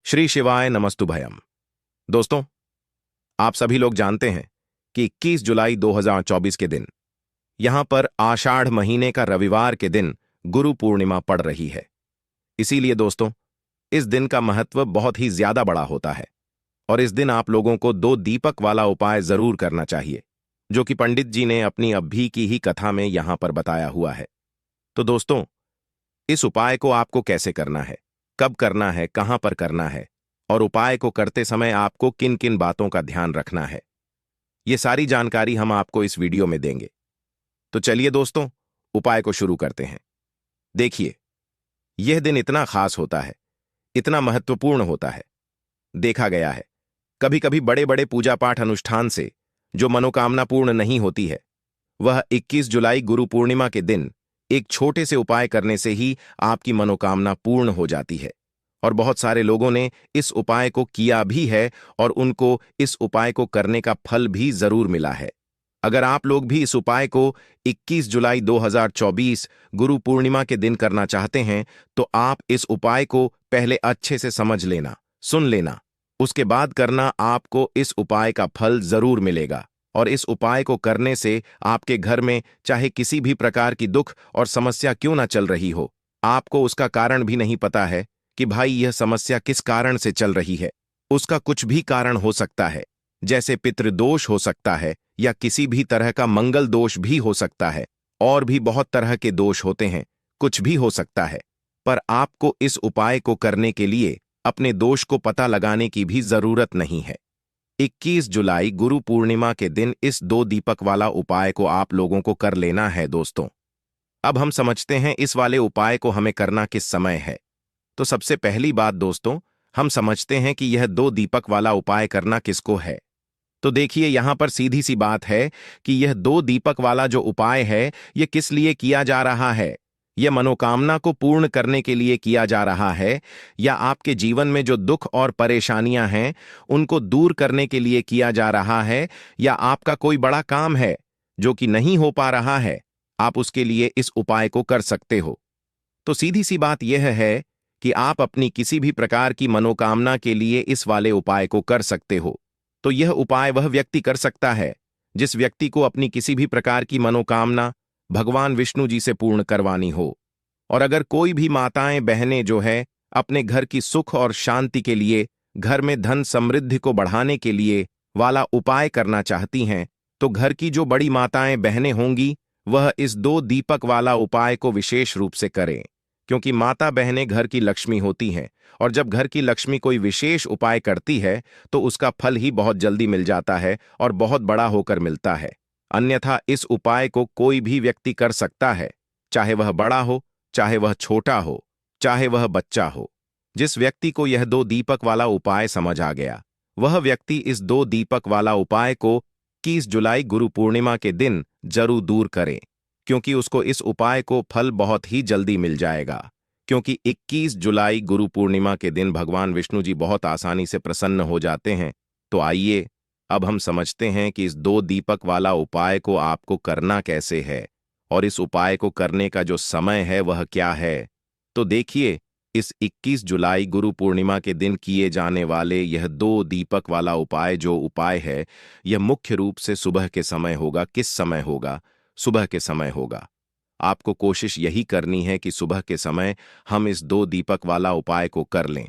श्री शिवाय नमस्तुभयम। दोस्तों, आप सभी लोग जानते हैं कि 21 जुलाई 2024 के दिन यहां पर आषाढ़ महीने का रविवार के दिन गुरु पूर्णिमा पड़ रही है। इसीलिए दोस्तों, इस दिन का महत्व बहुत ही ज्यादा बड़ा होता है और इस दिन आप लोगों को 2 दीपक वाला उपाय जरूर करना चाहिए, जो कि पंडित जी ने अपनी अभी की ही कथा में यहां पर बताया हुआ है। तो दोस्तों, इस उपाय को आपको कैसे करना है, कब करना है, कहां पर करना है और उपाय को करते समय आपको किन किन बातों का ध्यान रखना है, ये सारी जानकारी हम आपको इस वीडियो में देंगे। तो चलिए दोस्तों, उपाय को शुरू करते हैं। देखिए, यह दिन इतना खास होता है, इतना महत्वपूर्ण होता है। देखा गया है, कभी कभी बड़े बड़े पूजा पाठ अनुष्ठान से जो मनोकामना पूर्ण नहीं होती है, वह 21 जुलाई गुरु पूर्णिमा के दिन एक छोटे से उपाय करने से ही आपकी मनोकामना पूर्ण हो जाती है। और बहुत सारे लोगों ने इस उपाय को किया भी है और उनको इस उपाय को करने का फल भी जरूर मिला है। अगर आप लोग भी इस उपाय को 21 जुलाई 2024 गुरु पूर्णिमा के दिन करना चाहते हैं, तो आप इस उपाय को पहले अच्छे से समझ लेना, सुन लेना, उसके बाद करना। आपको इस उपाय का फल जरूर मिलेगा और इस उपाय को करने से आपके घर में चाहे किसी भी प्रकार की दुख और समस्या क्यों ना चल रही हो, आपको उसका कारण भी नहीं पता है कि भाई यह समस्या किस कारण से चल रही है। उसका कुछ भी कारण हो सकता है, जैसे पितृदोष हो सकता है या किसी भी तरह का मंगल दोष भी हो सकता है, और भी बहुत तरह के दोष होते हैं, कुछ भी हो सकता है। पर आपको इस उपाय को करने के लिए अपने दोष को पता लगाने की भी जरूरत नहीं है। 21 जुलाई गुरु पूर्णिमा के दिन इस 2 दीपक वाला उपाय को आप लोगों को कर लेना है। दोस्तों, अब हम समझते हैं इस वाले उपाय को हमें करना किस समय है। तो सबसे पहली बात दोस्तों, हम समझते हैं कि यह 2 दीपक वाला उपाय करना किसको है। तो देखिए, यहां पर सीधी सी बात है कि यह 2 दीपक वाला जो उपाय है, यह किस लिए किया जा रहा है। यह मनोकामना को पूर्ण करने के लिए किया जा रहा है, या आपके जीवन में जो दुख और परेशानियां हैं उनको दूर करने के लिए किया जा रहा है, या आपका कोई बड़ा काम है जो कि नहीं हो पा रहा है, आप उसके लिए इस उपाय को कर सकते हो। तो सीधी सी बात यह है कि आप अपनी किसी भी प्रकार की मनोकामना के लिए इस वाले उपाय को कर सकते हो। तो यह उपाय वह व्यक्ति कर सकता है जिस व्यक्ति को अपनी किसी भी प्रकार की मनोकामना भगवान विष्णु जी से पूर्ण करवानी हो। और अगर कोई भी माताएं बहनें जो है अपने घर की सुख और शांति के लिए, घर में धन समृद्धि को बढ़ाने के लिए वाला उपाय करना चाहती हैं, तो घर की जो बड़ी माताएं बहनें होंगी वह इस 2 दीपक वाला उपाय को विशेष रूप से करें, क्योंकि माता बहनें घर की लक्ष्मी होती हैं और जब घर की लक्ष्मी कोई विशेष उपाय करती है तो उसका फल ही बहुत जल्दी मिल जाता है और बहुत बड़ा होकर मिलता है। अन्यथा इस उपाय को कोई भी व्यक्ति कर सकता है, चाहे वह बड़ा हो, चाहे वह छोटा हो, चाहे वह बच्चा हो। जिस व्यक्ति को यह 2 दीपक वाला उपाय समझ आ गया, वह व्यक्ति इस 2 दीपक वाला उपाय को 21 जुलाई गुरु पूर्णिमा के दिन जरूर दूर करे, क्योंकि उसको इस उपाय को फल बहुत ही जल्दी मिल जाएगा। क्योंकि 21 जुलाई गुरु पूर्णिमा के दिन भगवान विष्णु जी बहुत आसानी से प्रसन्न हो जाते हैं। तो आइए, अब हम समझते हैं कि इस 2 दीपक वाला उपाय को आपको करना कैसे है और इस उपाय को करने का जो समय है वह क्या है। तो देखिए, इस 21 जुलाई गुरु पूर्णिमा के दिन किए जाने वाले यह 2 दीपक वाला उपाय जो उपाय है, यह मुख्य रूप से सुबह के समय होगा। किस समय होगा? सुबह के समय होगा। आपको कोशिश यही करनी है कि सुबह के समय हम इस 2 दीपक वाला उपाय को कर लें।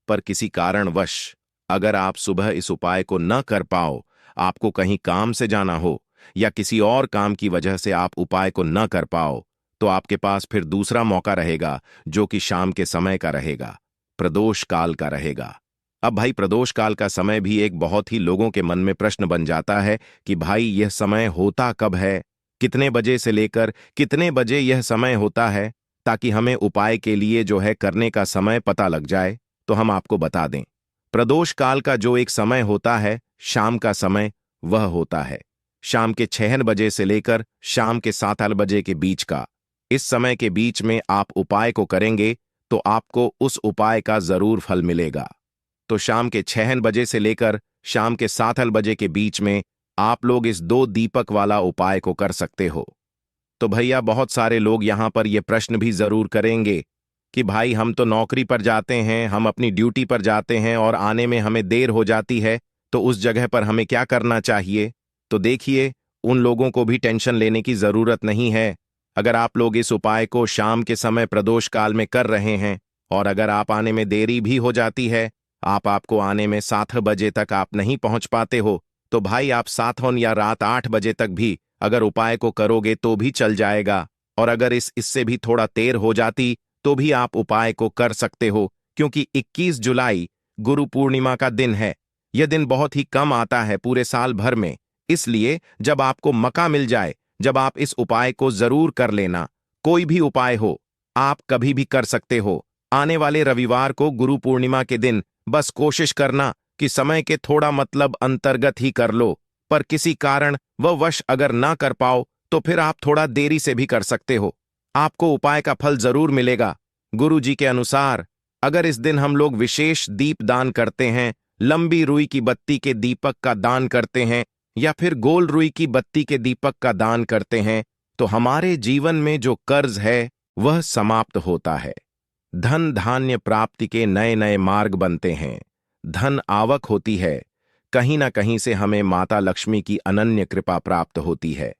पर किसी कारणवश अगर आप सुबह इस उपाय को न कर पाओ, आपको कहीं काम से जाना हो या किसी और काम की वजह से आप उपाय को न कर पाओ, तो आपके पास फिर दूसरा मौका रहेगा, जो कि शाम के समय का रहेगा, प्रदोष काल का रहेगा। अब भाई, प्रदोष काल का समय भी एक बहुत ही लोगों के मन में प्रश्न बन जाता है कि भाई यह समय होता कब है, कितने बजे से लेकर कितने बजे यह समय होता है, ताकि हमें उपाय के लिए जो है करने का समय पता लग जाए। तो हम आपको बता दें, प्रदोष काल का जो एक समय होता है, शाम का समय, वह होता है शाम के 6 बजे से लेकर शाम के 7 बजे के बीच का। इस समय के बीच में आप उपाय को करेंगे तो आपको उस उपाय का जरूर फल मिलेगा। तो शाम के 6 बजे से लेकर शाम के 7 बजे के बीच में आप लोग इस 2 दीपक वाला उपाय को कर सकते हो। तो भैया, बहुत सारे लोग यहां पर यह प्रश्न भी जरूर करेंगे कि भाई हम तो नौकरी पर जाते हैं, हम अपनी ड्यूटी पर जाते हैं और आने में हमें देर हो जाती है, तो उस जगह पर हमें क्या करना चाहिए? तो देखिए, उन लोगों को भी टेंशन लेने की जरूरत नहीं है। अगर आप लोग इस उपाय को शाम के समय प्रदोष काल में कर रहे हैं और अगर आप आने में देरी भी हो जाती है, आपको आने में 7 बजे तक आप नहीं पहुंच पाते हो, तो भाई आप 7 या रात 8 बजे तक भी अगर उपाय को करोगे तो भी चल जाएगा। और अगर इससे भी थोड़ा देर हो जाती तो भी आप उपाय को कर सकते हो, क्योंकि 21 जुलाई गुरु पूर्णिमा का दिन है। यह दिन बहुत ही कम आता है पूरे साल भर में, इसलिए जब आपको मौका मिल जाए, जब आप इस उपाय को जरूर कर लेना। कोई भी उपाय हो, आप कभी भी कर सकते हो। आने वाले रविवार को गुरु पूर्णिमा के दिन बस कोशिश करना कि समय के थोड़ा मतलब अंतर्गत ही कर लो, पर किसी कारण वह वश अगर ना कर पाओ तो फिर आप थोड़ा देरी से भी कर सकते हो। आपको उपाय का फल जरूर मिलेगा। गुरु जी के अनुसार अगर इस दिन हम लोग विशेष दीप दान करते हैं, लंबी रुई की बत्ती के दीपक का दान करते हैं या फिर गोल रुई की बत्ती के दीपक का दान करते हैं, तो हमारे जीवन में जो कर्ज है वह समाप्त होता है। धन धान्य प्राप्ति के नए नए मार्ग बनते हैं, धन आवक होती है। कहीं ना कहीं से हमें माता लक्ष्मी की अनन्य कृपा प्राप्त होती है।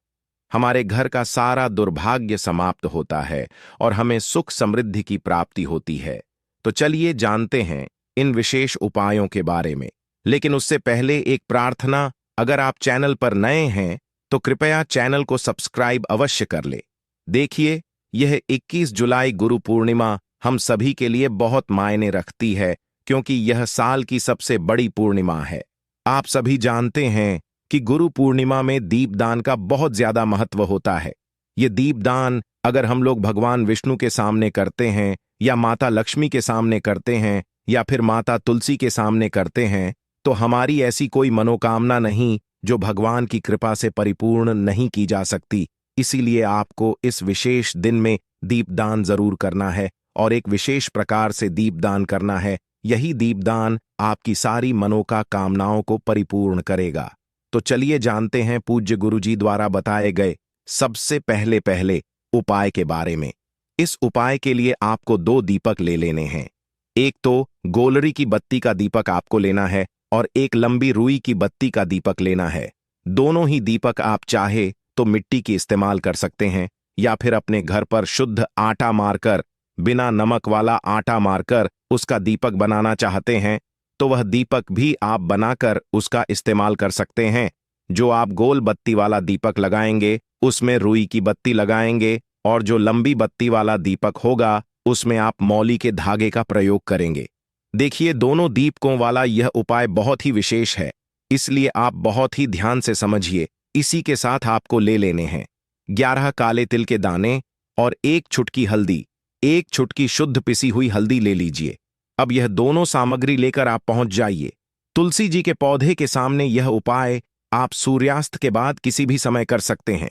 हमारे घर का सारा दुर्भाग्य समाप्त होता है और हमें सुख समृद्धि की प्राप्ति होती है। तो चलिए जानते हैं इन विशेष उपायों के बारे में। लेकिन उससे पहले एक प्रार्थना, अगर आप चैनल पर नए हैं तो कृपया चैनल को सब्सक्राइब अवश्य कर ले। देखिए, यह 21 जुलाई गुरु पूर्णिमा हम सभी के लिए बहुत मायने रखती है, क्योंकि यह साल की सबसे बड़ी पूर्णिमा है। आप सभी जानते हैं कि गुरु पूर्णिमा में दीपदान का बहुत ज्यादा महत्व होता है। ये दीपदान अगर हम लोग भगवान विष्णु के सामने करते हैं या माता लक्ष्मी के सामने करते हैं या फिर माता तुलसी के सामने करते हैं, तो हमारी ऐसी कोई मनोकामना नहीं जो भगवान की कृपा से परिपूर्ण नहीं की जा सकती। इसीलिए आपको इस विशेष दिन में दीपदान जरूर करना है और एक विशेष प्रकार से दीपदान करना है। यही दीपदान आपकी सारी मनोकामनाओं को परिपूर्ण करेगा। तो चलिए जानते हैं पूज्य गुरुजी द्वारा बताए गए सबसे पहले उपाय के बारे में। इस उपाय के लिए आपको 2 दीपक ले लेने हैं। एक तो गोलरी की बत्ती का दीपक आपको लेना है और एक लंबी रुई की बत्ती का दीपक लेना है। दोनों ही दीपक आप चाहे तो मिट्टी की इस्तेमाल कर सकते हैं या फिर अपने घर पर शुद्ध आटा मारकर, बिना नमक वाला आटा मारकर उसका दीपक बनाना चाहते हैं तो वह दीपक भी आप बनाकर उसका इस्तेमाल कर सकते हैं। जो आप गोल बत्ती वाला दीपक लगाएंगे उसमें रुई की बत्ती लगाएंगे और जो लंबी बत्ती वाला दीपक होगा उसमें आप मौली के धागे का प्रयोग करेंगे। देखिए, दोनों दीपकों वाला यह उपाय बहुत ही विशेष है, इसलिए आप बहुत ही ध्यान से समझिए। इसी के साथ आपको ले लेने हैं 11 काले तिल के दाने और 1 चुटकी हल्दी। 1 चुटकी शुद्ध पिसी हुई हल्दी ले लीजिए। अब यह दोनों सामग्री लेकर आप पहुंच जाइए तुलसी जी के पौधे के सामने। यह उपाय आप सूर्यास्त के बाद किसी भी समय कर सकते हैं।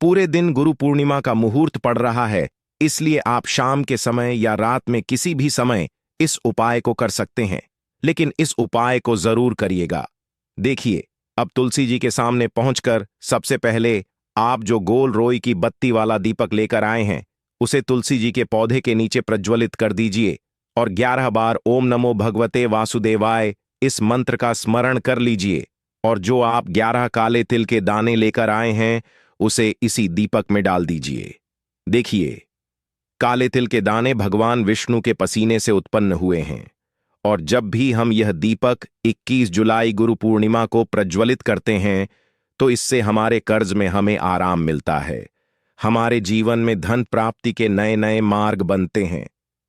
पूरे दिन गुरु पूर्णिमा का मुहूर्त पड़ रहा है, इसलिए आप शाम के समय या रात में किसी भी समय इस उपाय को कर सकते हैं, लेकिन इस उपाय को जरूर करिएगा। देखिए, अब तुलसी जी के सामने पहुंचकर सबसे पहले आप जो गोल रोई की बत्ती वाला दीपक लेकर आए हैं उसे तुलसी जी के पौधे के नीचे प्रज्वलित कर दीजिए और 11 बार ओम नमो भगवते वासुदेवाय इस मंत्र का स्मरण कर लीजिए। और जो आप 11 काले तिल के दाने लेकर आए हैं उसे इसी दीपक में डाल दीजिए। देखिए, काले तिल के दाने भगवान विष्णु के पसीने से उत्पन्न हुए हैं और जब भी हम यह दीपक 21 जुलाई गुरु पूर्णिमा को प्रज्वलित करते हैं तो इससे हमारे कर्ज में हमें आराम मिलता है। हमारे जीवन में धन प्राप्ति के नए नए मार्ग बनते हैं।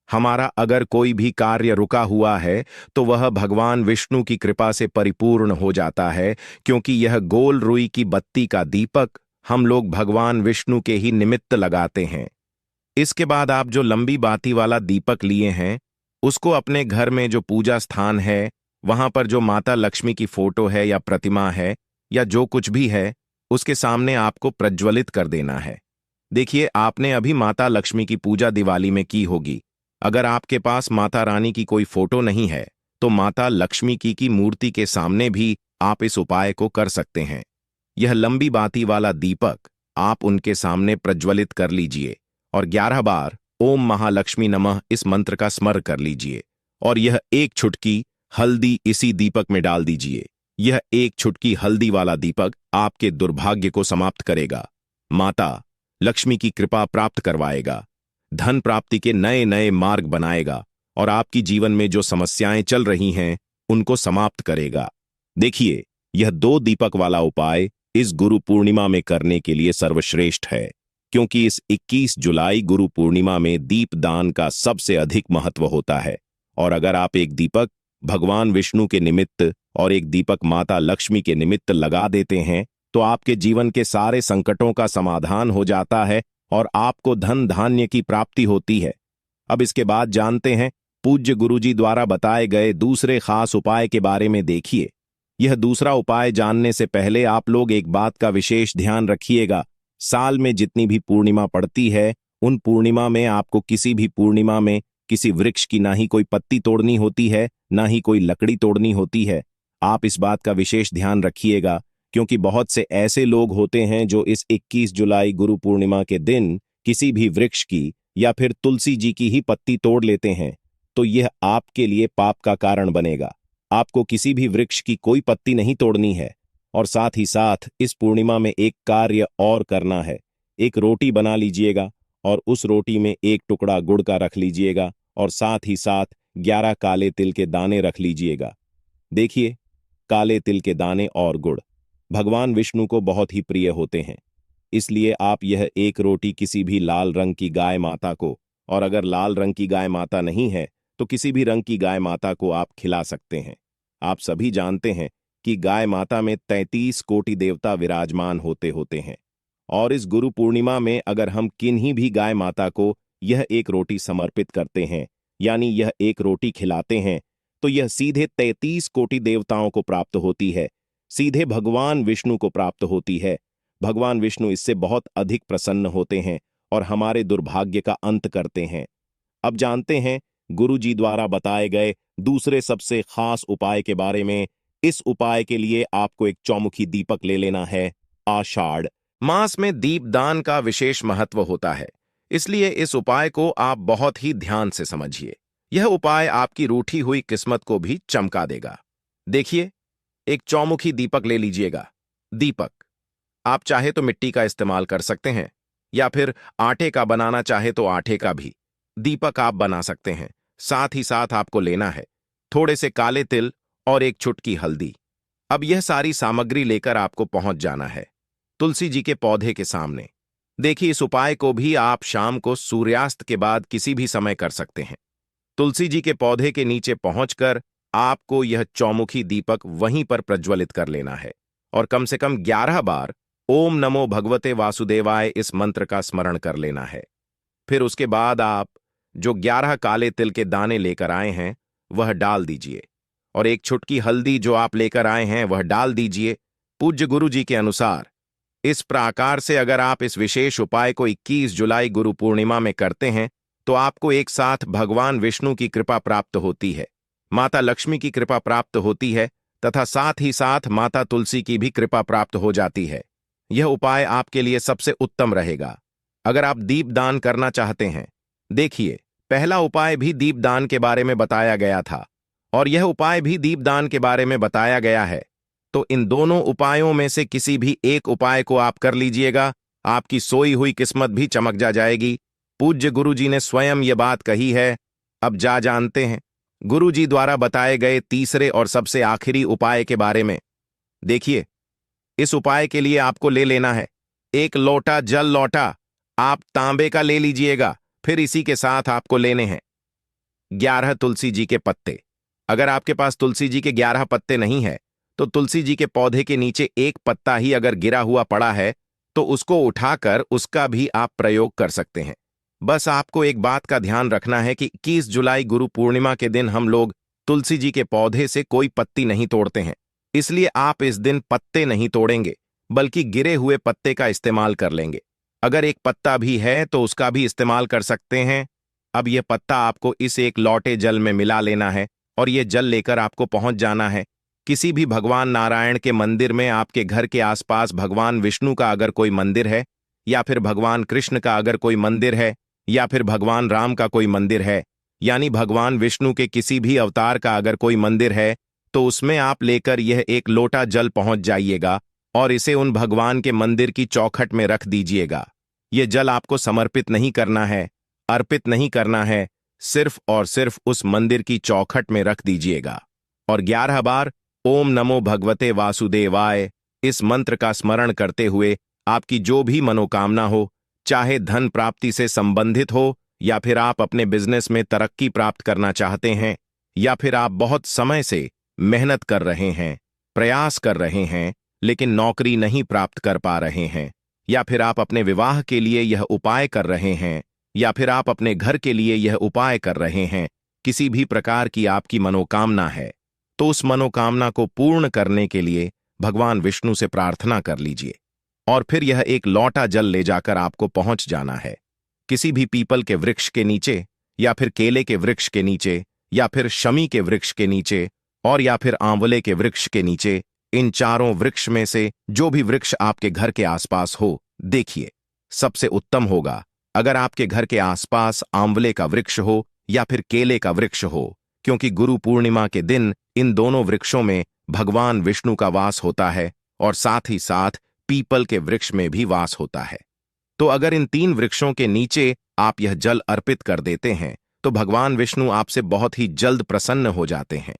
हमारा अगर कोई भी कार्य रुका हुआ है तो वह भगवान विष्णु की कृपा से परिपूर्ण हो जाता है, क्योंकि यह गोल रुई की बत्ती का दीपक हम लोग भगवान विष्णु के ही निमित्त लगाते हैं। इसके बाद आप जो लंबी बाती वाला दीपक लिए हैं उसको अपने घर में जो पूजा स्थान है वहां पर जो माता लक्ष्मी की फोटो है या प्रतिमा है या जो कुछ भी है उसके सामने आपको प्रज्वलित कर देना है। देखिए, आपने अभी माता लक्ष्मी की पूजा दिवाली में की होगी। अगर आपके पास माता रानी की कोई फोटो नहीं है तो माता लक्ष्मी की मूर्ति के सामने भी आप इस उपाय को कर सकते हैं। यह लंबी बाती वाला दीपक आप उनके सामने प्रज्वलित कर लीजिए और 11 बार ओम महालक्ष्मी नमः इस मंत्र का स्मरण कर लीजिए और यह एक चुटकी हल्दी इसी दीपक में डाल दीजिए। यह एक चुटकी हल्दी वाला दीपक आपके दुर्भाग्य को समाप्त करेगा, माता लक्ष्मी की कृपा प्राप्त करवाएगा, धन प्राप्ति के नए नए मार्ग बनाएगा और आपकी जीवन में जो समस्याएं चल रही हैं उनको समाप्त करेगा। देखिए, यह 2 दीपक वाला उपाय इस गुरु पूर्णिमा में करने के लिए सर्वश्रेष्ठ है, क्योंकि इस 21 जुलाई गुरु पूर्णिमा में दीपदान का सबसे अधिक महत्व होता है। और अगर आप एक दीपक भगवान विष्णु के निमित्त और एक दीपक माता लक्ष्मी के निमित्त लगा देते हैं तो आपके जीवन के सारे संकटों का समाधान हो जाता है और आपको धन धान्य की प्राप्ति होती है। अब इसके बाद जानते हैं पूज्य गुरुजी द्वारा बताए गए दूसरे खास उपाय के बारे में। देखिए, यह दूसरा उपाय जानने से पहले आप लोग एक बात का विशेष ध्यान रखिएगा। साल में जितनी भी पूर्णिमा पड़ती है, उन पूर्णिमा में आपको किसी भी पूर्णिमा में किसी वृक्ष की ना ही कोई पत्ती तोड़नी होती है, ना ही कोई लकड़ी तोड़नी होती है। आप इस बात का विशेष ध्यान रखिएगा, क्योंकि बहुत से ऐसे लोग होते हैं जो इस 21 जुलाई गुरु पूर्णिमा के दिन किसी भी वृक्ष की या फिर तुलसी जी की ही पत्ती तोड़ लेते हैं, तो यह आपके लिए पाप का कारण बनेगा। आपको किसी भी वृक्ष की कोई पत्ती नहीं तोड़नी है। और साथ ही साथ इस पूर्णिमा में एक कार्य और करना है। एक रोटी बना लीजिएगा और उस रोटी में एक टुकड़ा गुड़ का रख लीजिएगा और साथ ही साथ 11 काले तिल के दाने रख लीजिएगा। देखिए, काले तिल के दाने और गुड़ भगवान विष्णु को बहुत ही प्रिय होते हैं, इसलिए आप यह एक रोटी किसी भी लाल रंग की गाय माता को, और अगर लाल रंग की गाय माता नहीं है तो किसी भी रंग की गाय माता को आप खिला सकते हैं। आप सभी जानते हैं कि गाय माता में 33 कोटि देवता विराजमान होते हैं, और इस गुरु पूर्णिमा में अगर हम किन्हीं भी गाय माता को यह एक रोटी समर्पित करते हैं, यानी यह एक रोटी खिलाते हैं, तो यह सीधे 33 कोटि देवताओं को प्राप्त होती है, सीधे भगवान विष्णु को प्राप्त होती है। भगवान विष्णु इससे बहुत अधिक प्रसन्न होते हैं और हमारे दुर्भाग्य का अंत करते हैं। अब जानते हैं गुरु जी द्वारा बताए गए दूसरे सबसे खास उपाय के बारे में। इस उपाय के लिए आपको एक चौमुखी दीपक ले लेना है। आषाढ़ मास में दीपदान का विशेष महत्व होता है, इसलिए इस उपाय को आप बहुत ही ध्यान से समझिए। यह उपाय आपकी रूठी हुई किस्मत को भी चमका देगा। देखिए, एक चौमुखी दीपक ले लीजिएगा। दीपक आप चाहे तो मिट्टी का इस्तेमाल कर सकते हैं, या फिर आटे का बनाना चाहे तो आटे का भी दीपक आप बना सकते हैं। साथ ही साथ आपको लेना है थोड़े से काले तिल और एक चुटकी हल्दी। अब यह सारी सामग्री लेकर आपको पहुंच जाना है तुलसी जी के पौधे के सामने। देखिए, इस उपाय को भी आप शाम को सूर्यास्त के बाद किसी भी समय कर सकते हैं। तुलसी जी के पौधे के नीचे पहुंचकर आपको यह चौमुखी दीपक वहीं पर प्रज्वलित कर लेना है और कम से कम 11 बार ओम नमो भगवते वासुदेवाय इस मंत्र का स्मरण कर लेना है। फिर उसके बाद आप जो 11 काले तिल के दाने लेकर आए हैं वह डाल दीजिए और एक चुटकी हल्दी जो आप लेकर आए हैं वह डाल दीजिए पूज्य गुरु जी के अनुसार। इस प्रकार से अगर आप इस विशेष उपाय को 21 जुलाई गुरु पूर्णिमा में करते हैं तो आपको एक साथ भगवान विष्णु की कृपा प्राप्त होती है, माता लक्ष्मी की कृपा प्राप्त होती है तथा साथ ही साथ माता तुलसी की भी कृपा प्राप्त हो जाती है। यह उपाय आपके लिए सबसे उत्तम रहेगा अगर आप दीपदान करना चाहते हैं। देखिए, पहला उपाय भी दीपदान के बारे में बताया गया था और यह उपाय भी दीपदान के बारे में बताया गया है, तो इन दोनों उपायों में से किसी भी एक उपाय को आप कर लीजिएगा, आपकी सोई हुई किस्मत भी चमक जाएगी। पूज्य गुरु जी ने स्वयं ये बात कही है। अब जानते हैं गुरु जी द्वारा बताए गए तीसरे और सबसे आखिरी उपाय के बारे में। देखिए, इस उपाय के लिए आपको ले लेना है एक लोटा जल लोटा, आप तांबे का ले लीजिएगा। फिर इसी के साथ आपको लेने हैं 11 तुलसी जी के पत्ते। अगर आपके पास तुलसी जी के 11 पत्ते नहीं है तो तुलसी जी के पौधे के नीचे एक पत्ता ही अगर गिरा हुआ पड़ा है तो उसको उठाकर उसका भी आप प्रयोग कर सकते हैं। बस आपको एक बात का ध्यान रखना है कि 21 जुलाई गुरु पूर्णिमा के दिन हम लोग तुलसी जी के पौधे से कोई पत्ती नहीं तोड़ते हैं, इसलिए आप इस दिन पत्ते नहीं तोड़ेंगे बल्कि गिरे हुए पत्ते का इस्तेमाल कर लेंगे। अगर एक पत्ता भी है तो उसका भी इस्तेमाल कर सकते हैं। अब यह पत्ता आपको इस एक लौटे जल में मिला लेना है और यह जल लेकर आपको पहुंच जाना है किसी भी भगवान नारायण के मंदिर में। आपके घर के आसपास भगवान विष्णु का अगर कोई मंदिर है या फिर भगवान कृष्ण का अगर कोई मंदिर है या फिर भगवान राम का कोई मंदिर है, यानी भगवान विष्णु के किसी भी अवतार का अगर कोई मंदिर है, तो उसमें आप लेकर यह एक लोटा जल पहुंच जाइएगा और इसे उन भगवान के मंदिर की चौखट में रख दीजिएगा। ये जल आपको समर्पित नहीं करना है, अर्पित नहीं करना है, सिर्फ और सिर्फ उस मंदिर की चौखट में रख दीजिएगा और 11 बार ओम नमो भगवते वासुदेवाय इस मंत्र का स्मरण करते हुए आपकी जो भी मनोकामना हो, चाहे धन प्राप्ति से संबंधित हो, या फिर आप अपने बिजनेस में तरक्की प्राप्त करना चाहते हैं, या फिर आप बहुत समय से मेहनत कर रहे हैं, प्रयास कर रहे हैं, लेकिन नौकरी नहीं प्राप्त कर पा रहे हैं, या फिर आप अपने विवाह के लिए यह उपाय कर रहे हैं, या फिर आप अपने घर के लिए यह उपाय कर रहे हैं, किसी भी प्रकार की आपकी मनोकामना है, तो उस मनोकामना को पूर्ण करने के लिए भगवान विष्णु से प्रार्थना कर लीजिए और फिर यह एक लौटा जल ले जाकर आपको पहुंच जाना है किसी भी पीपल के वृक्ष के नीचे, या फिर केले के वृक्ष के नीचे, या फिर शमी के वृक्ष के नीचे, और या फिर आंवले के वृक्ष के नीचे। इन चारों वृक्ष में से जो भी वृक्ष आपके घर के आसपास हो, देखिए सबसे उत्तम होगा अगर आपके घर के आसपास आंवले का वृक्ष हो या फिर केले का वृक्ष हो, क्योंकि गुरु पूर्णिमा के दिन इन दोनों वृक्षों में भगवान विष्णु का वास होता है और साथ ही साथ पीपल के वृक्ष में भी वास होता है। तो अगर इन 3 वृक्षों के नीचे आप यह जल अर्पित कर देते हैं, तो भगवान विष्णु आपसे बहुत ही जल्द प्रसन्न हो जाते हैं।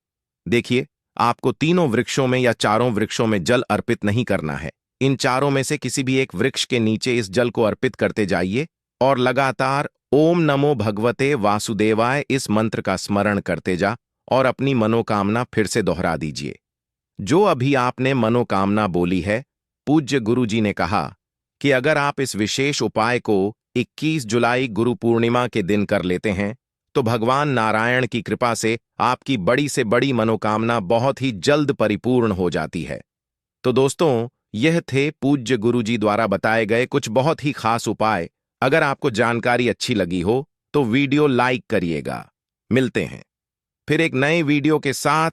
देखिए, आपको तीनों वृक्षों में या चारों वृक्षों में जल अर्पित नहीं करना है। इन चारों में से किसी भी एक वृक्ष के नीचे इस जल को अर्पित करते जाइए और लगातार ओम नमो भगवते वासुदेवाय इस मंत्र का स्मरण करते जा और अपनी मनोकामना फिर से दोहरा दीजिए। जो अभी आपने मनोकामना बोली है, पूज्य गुरु जी ने कहा कि अगर आप इस विशेष उपाय को 21 जुलाई गुरु पूर्णिमा के दिन कर लेते हैं, तो भगवान नारायण की कृपा से आपकी बड़ी से बड़ी मनोकामना बहुत ही जल्द परिपूर्ण हो जाती है। तो दोस्तों, यह थे पूज्य गुरु जी द्वारा बताए गए कुछ बहुत ही खास उपाय। अगर आपको जानकारी अच्छी लगी हो तो वीडियो लाइक करिएगा। मिलते हैं फिर एक नए वीडियो के साथ।